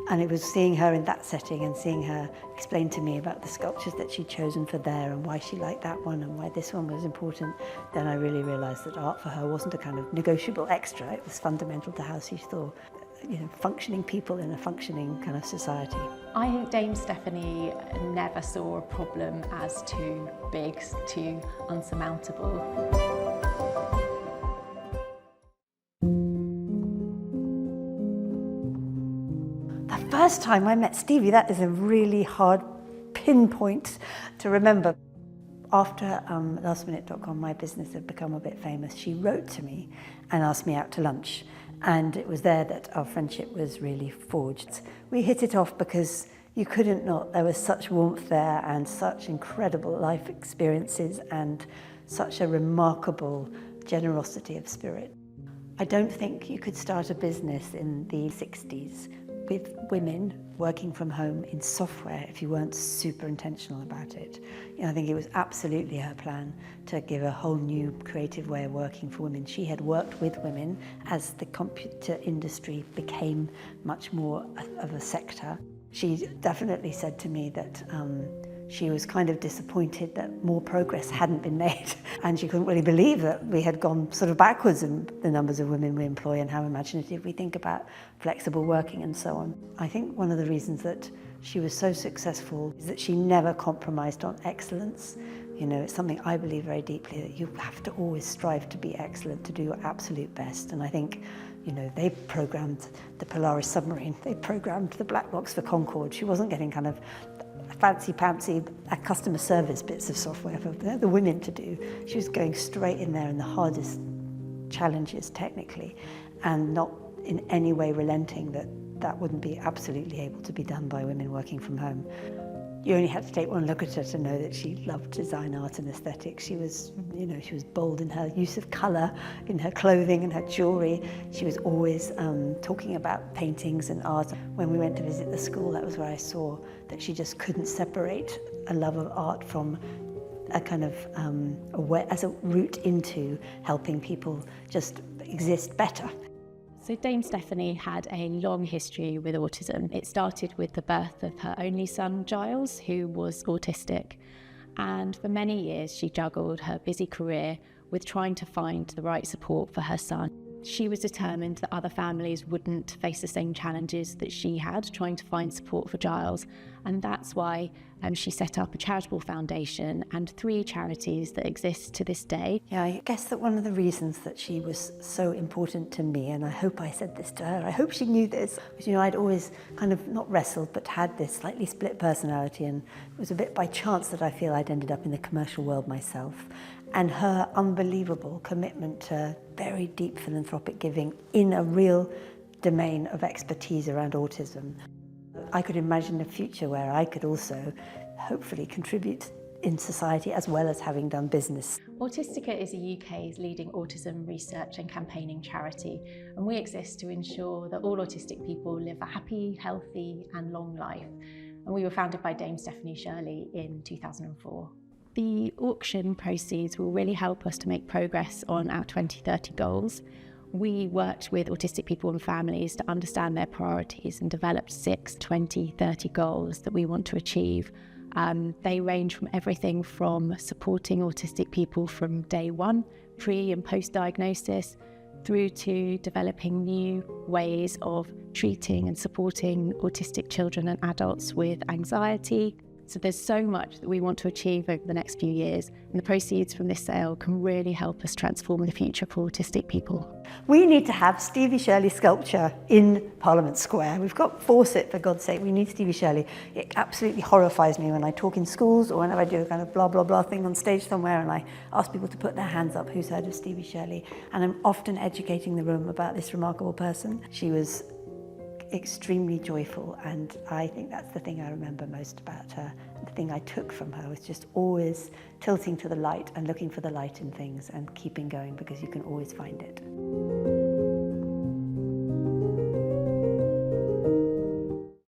And it was seeing her in that setting and seeing her explain to me about the sculptures that she'd chosen for there and why she liked that one and why this one was important, then I really realised that art for her wasn't a kind of negotiable extra. It was fundamental to how she saw, functioning people in a functioning kind of society. I think Dame Stephanie never saw a problem as too big, too unsurmountable. The first time I met Stevie, that is a really hard pinpoint to remember. After lastminute.com, my business had become a bit famous, she wrote to me and asked me out to lunch. And it was there that our friendship was really forged. We hit it off because you couldn't not. There was such warmth there and such incredible life experiences and such a remarkable generosity of spirit. I don't think you could start a business in the 60s with women working from home in software if you weren't super intentional about it. I think it was absolutely her plan to give a whole new creative way of working for women. She had worked with women as the computer industry became much more of a sector. She definitely said to me that she was kind of disappointed that more progress hadn't been made, and she couldn't really believe that we had gone sort of backwards in the numbers of women we employ and how imaginative we think about flexible working and so on. I think one of the reasons that she was so successful is that she never compromised on excellence. It's something I believe very deeply, that you have to always strive to be excellent, to do your absolute best. And I think, they programmed the Polaris submarine, they programmed the black box for Concorde. She wasn't getting kind of fancy-pantsy customer service bits of software for the women to do. She was going straight in there in the hardest challenges technically, and not in any way relenting that wouldn't be absolutely able to be done by women working from home. You only had to take one look at her to know that she loved design, art and aesthetics. She was, she was bold in her use of colour, in her clothing and her jewellery. She was always talking about paintings and art. When we went to visit the school, that was where I saw that she just couldn't separate a love of art from a kind of as a route into helping people just exist better. So Dame Stephanie had a long history with autism. It started with the birth of her only son, Giles, who was autistic. And for many years, she juggled her busy career with trying to find the right support for her son. She was determined that other families wouldn't face the same challenges that she had, trying to find support for Giles. And that's why she set up a charitable foundation and 3 charities that exist to this day. Yeah, I guess that one of the reasons that she was so important to me, and I hope I said this to her, I hope she knew this, was, I'd always kind of not wrestled, but had this slightly split personality, and it was a bit by chance that I feel I'd ended up in the commercial world myself. And her unbelievable commitment to very deep philanthropic giving in a real domain of expertise around autism. I could imagine a future where I could also hopefully contribute in society as well as having done business. Autistica is the UK's leading autism research and campaigning charity, and we exist to ensure that all autistic people live a happy, healthy and long life. And we were founded by Dame Stephanie Shirley in 2004. The auction proceeds will really help us to make progress on our 2030 goals. We worked with autistic people and families to understand their priorities and developed 6 2030 goals that we want to achieve. They range from everything from supporting autistic people from day one, pre and post-diagnosis, through to developing new ways of treating and supporting autistic children and adults with anxiety. So there's so much that we want to achieve over the next few years, and the proceeds from this sale can really help us transform the future for autistic people. We need to have Stevie Shirley sculpture in Parliament Square. We've got Fawcett, for God's sake, we need Stevie Shirley. It absolutely horrifies me when I talk in schools or whenever I do a kind of blah, blah, blah thing on stage somewhere and I ask people to put their hands up who's heard of Stevie Shirley. And I'm often educating the room about this remarkable person. She was extremely joyful, and I think that's the thing I remember most about her. The thing I took from her was just always tilting to the light and looking for the light in things and keeping going, because you can always find it.